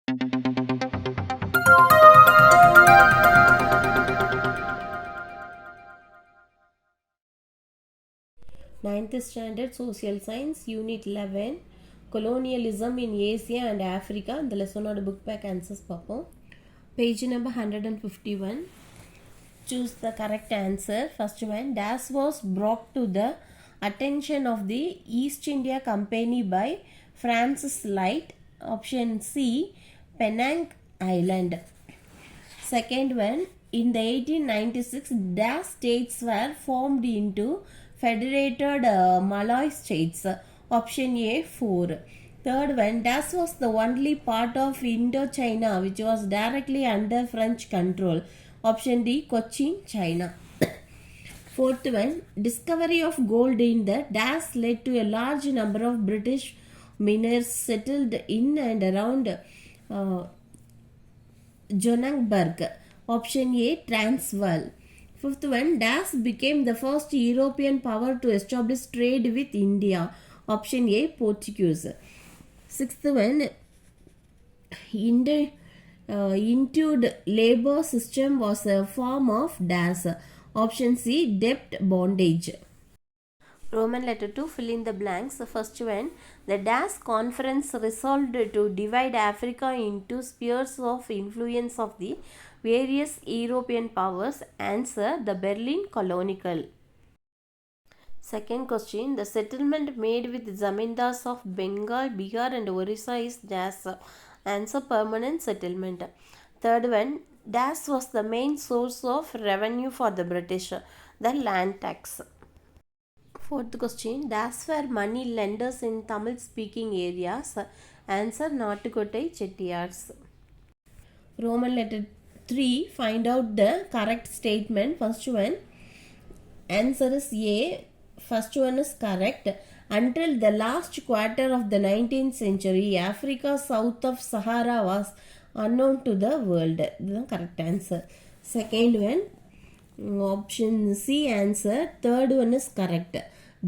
Ninth Standard Social Science Unit 11 Colonialism in Asia and Africa. இந்த லெசனோட book back answers பார்ப்போம். Page number 151. Choose the correct answer. First one, dash was brought to the attention of the East India Company by Francis Light. Option C, Penang Island. Second one, in the 1896, dash states were formed into Federated Malay States. Option A, 4. Third one, dash was the only part of Indochina which was directly under French control. Option D, Cochin, China. Fourth one, discovery of gold in the dash led to a large number of British miners settled in and around Johannesburg. Option A, Transvaal. Fifth one, dash became the first European power to establish trade with India. Option A, Portuguese. Sixth one, Intued labor system was a form of dash. Option C, debt bondage. Roman letter 2, fill in the blanks. The first one, the dash conference resolved to divide Africa into spheres of influence of the various European powers. Answer, the Berlin Colonial. Second question, the settlement made with zamindars of Bengal, Bihar and Orissa is dash. Answer, permanent settlement. Third one, dash was the main source of revenue for the British, the land tax. Fourth question, dash were money lenders in Tamil speaking areas. Answer, Nattukottai Chettiars. Roman letter 3, find out the correct statement. First one, answer is A. First one is correct. Until the last quarter of the 19th century, Africa south of Sahara was unknown to the world. The correct answer. Second one, option C answer. Third one is correct.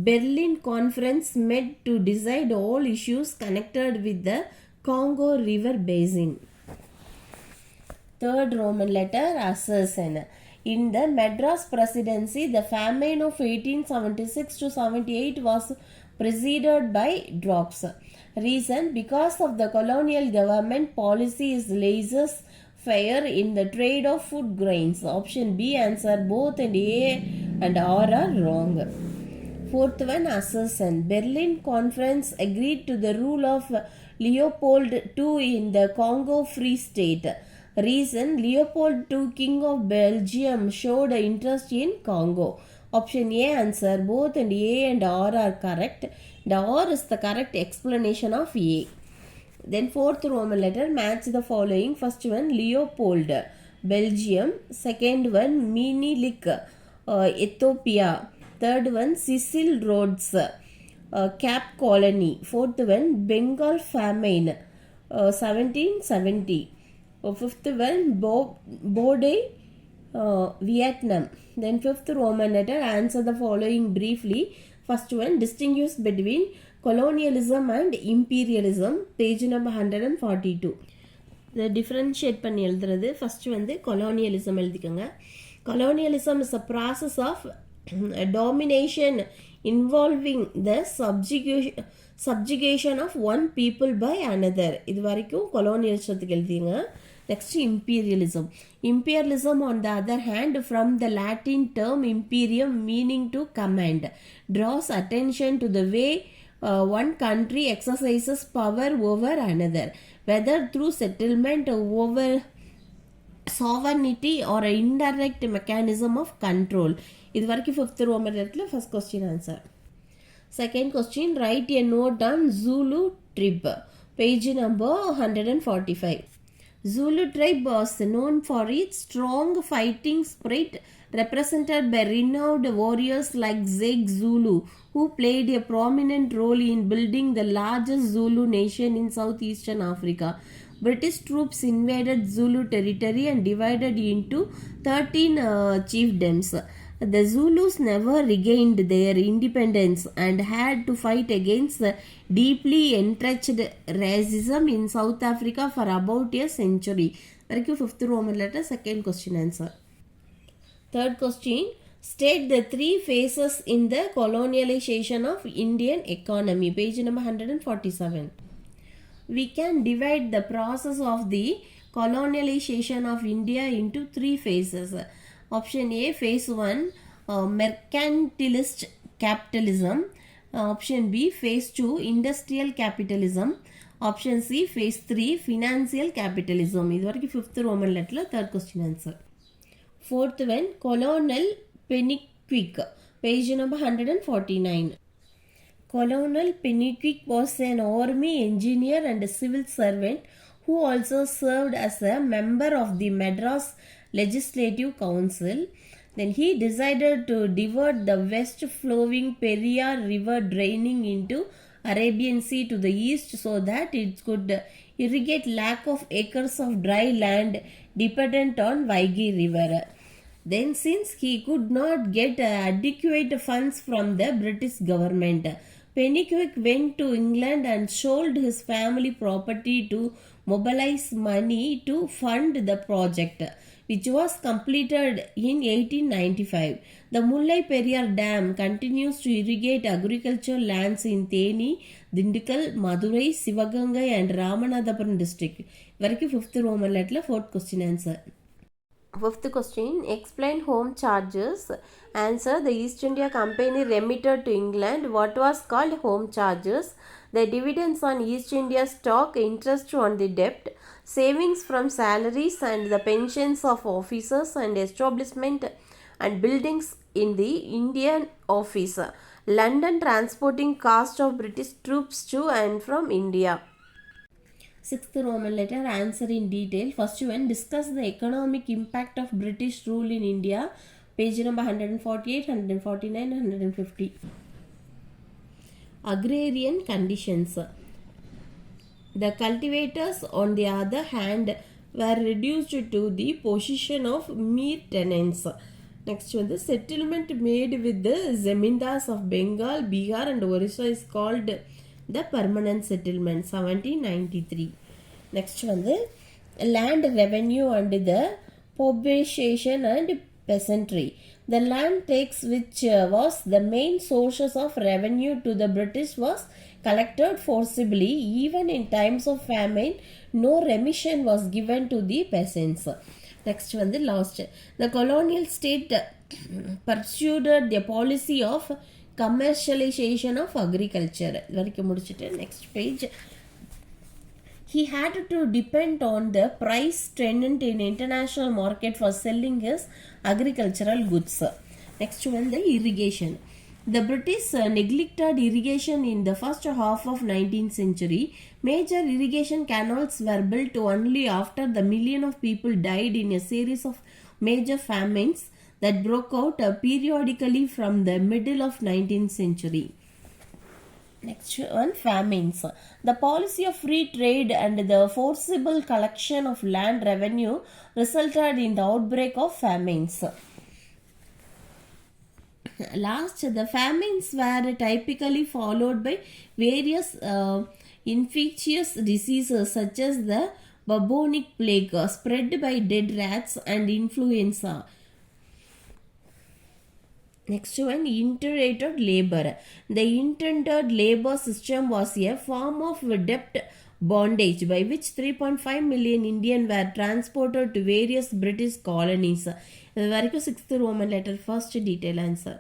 Berlin Conference met to decide all issues connected with the Congo River Basin. Third Roman letter, assassin. In the Madras Presidency, the famine of 1876 to 78 was preceded by droughts. Reason, because of the colonial government policy is laissez-faire in the trade of food grains. Option B answer, both and A and R are wrong. Fourth one, assassin. Berlin Conference agreed to the rule of Leopold II in the Congo Free State. Reason, Leopold II, King of Belgium, showed interest in Congo. Option A answer, both and A and R are correct. The R is the correct explanation of A. Then fourth Roman letter, match the following. First one, Leopold, Belgium. Second one, Menelik, Ethiopia. Third one, Cecil Rhodes, Cape Colony. Fourth one, Bengal famine, 1770. Fifth one, Bodai, Vietnam. Then fifth Roman letter, answer the following briefly. First one, distinguish between colonialism and imperialism. Page number 142. The differentiate பண்ணி எழுதுறது. First வந்து colonialism எழுதிக்கங்க. Colonialism is a process of domination involving the subjugation of one people by another. இது வரைக்கும் colonialismத்துக்கு எழுதிங்க. Next, imperialism. Imperialism, on the other hand, from the Latin term imperium meaning to command, draws attention to the way one country exercises power over another, whether through settlement over sovereignty or an indirect mechanism of control. இது வரைக்கும் fifth Roman letter first question answer. Second question, write a note on Zulu tribe. Page number 145. Zulu tribe was known for its strong fighting spirit, represented by renowned warriors like Zeg Zulu, who played a prominent role in building the largest Zulu nation in southeastern Africa. British troops invaded Zulu territory and divided into 13 chiefdoms. The Zulus never regained their independence and had to fight against the deeply entrenched racism in South Africa for about a century. Fifth Roman letter, second question answer. Third question, state the three phases in the colonialization of Indian economy. Page number 147. We can divide the process of the colonialization of India into three phases. Option A, phase 1, mercantilist capitalism. Option B, phase 2, industrial capitalism. Option C, phase 3, financial capitalism. This is the 5th Roman letter, third question answer. Fourth one, Colonel Peniquick, page number 149. Colonel Peniquick was an army engineer and a civil servant who also served as a member of the Madras Legislative Council. Then he decided to divert the west flowing Periyar River draining into Arabian Sea to the east so that it could irrigate lack of acres of dry land dependent on Vaigi River. Then since he could not get adequate funds from the British government, Peniquick went to England and sold his family property to mobilize money to fund the project, which was completed in 1895. The Mullai Periyar Dam continues to irrigate agricultural lands in Theni, Dindigul, Madurai, Sivagangai and Ramanathapuram district. Variki 5th Roman letter, 4th question answer. Fifth question, explain home charges. Answer, the East India Company remitted to England what was called home charges, the dividends on East India stock, interest on the debt, savings from salaries and the pensions of officers and establishment and buildings in the Indian office, London transporting cost of British troops to and from India. Sixth Roman letter, answer in detail. First one, discuss the economic impact of British rule in India. Page number 148, 149, 150. Agrarian conditions. The cultivators, on the other hand, were reduced to the position of mere tenants. Next one, the settlement made with the Zemindars of Bengal, Bihar and Orissa is called the permanent settlement, 1793. Next one, the land revenue and the population and peasantry. The land tax, which was the main sources of revenue to the British, was collected forcibly. Even in times of famine, no remission was given to the peasants. Next one, the last. The colonial state pursued the policy of commercialization of agriculture. Next page. He had to depend on the price trend in international market for selling his agricultural goods. Next one, the irrigation. The British neglected irrigation in the first half of 19th century. Major irrigation canals were built only after the million of people died in a series of major famines that broke out periodically from the middle of 19th century. Next one, famines. The policy of free trade and the forcible collection of land revenue resulted in the outbreak of famines. Last, the famines were typically followed by various infectious diseases such as the bubonic plague spread by dead rats and influenza. Next one, integrated labor. The integrated labor system was a form of debt bondage by which 3.5 million Indians were transported to various British colonies. Variko 6th Roman letter, first detail answer.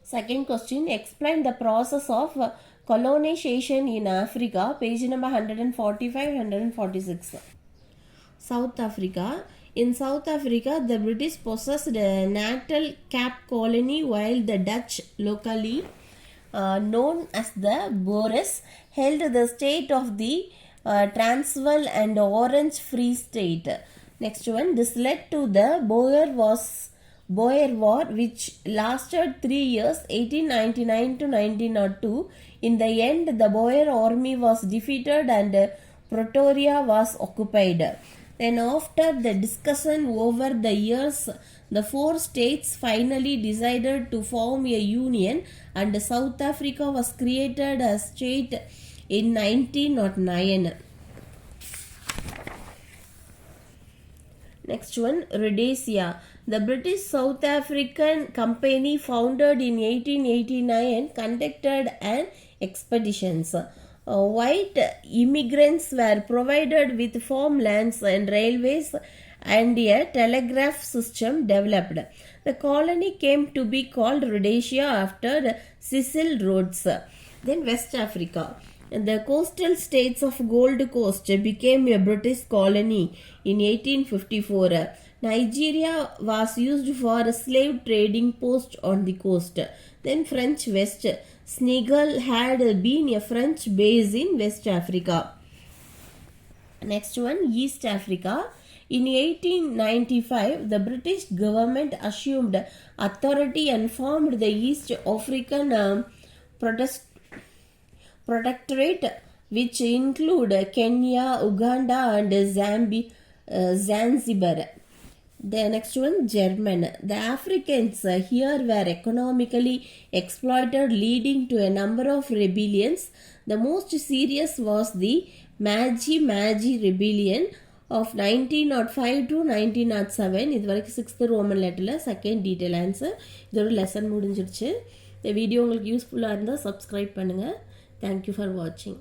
Second question, explain the process of colonization in Africa. Page number 145, 146. South Africa. In South Africa, the British possessed a Natal Cape colony while the Dutch, locally known as the Boers, held the state of the Transvaal and Orange Free State. Next one, this led to the Boer War, which lasted 3 years, 1899 to 1902. In the end, the Boer army was defeated and Pretoria was occupied. Then after the discussion over the years, The four states finally decided to form a union and South Africa was created as state in 1909. Next one, Rhodesia. The British South African Company, founded in 1889, conducted an expeditions. White immigrants were provided with farmlands and railways and a telegraph system developed. The colony came to be called Rhodesia after Cecil Rhodes. Then West Africa. The coastal states of Gold Coast became a British colony in 1854. Nigeria was used for a slave trading post on the coast. Then French West. Senegal had been a French base in West Africa. Next one, East Africa. In 1895, the British government assumed authority and formed the East African Protectorate, which include Kenya, Uganda and Zanzibar. The next one, German. The Africans here were economically exploited, leading to a number of rebellions. The most serious was the Maji Rebellion of 1905 to 1907. இது வரைக்கும் 6th Roman லெட்டரில் second detail answer. இதோட lesson முடிஞ்சிருச்சு. இந்த video உங்களுக்கு யூஸ்ஃபுல்லாக இருந்தால் subscribe பண்ணுங்கள். Thank you for watching.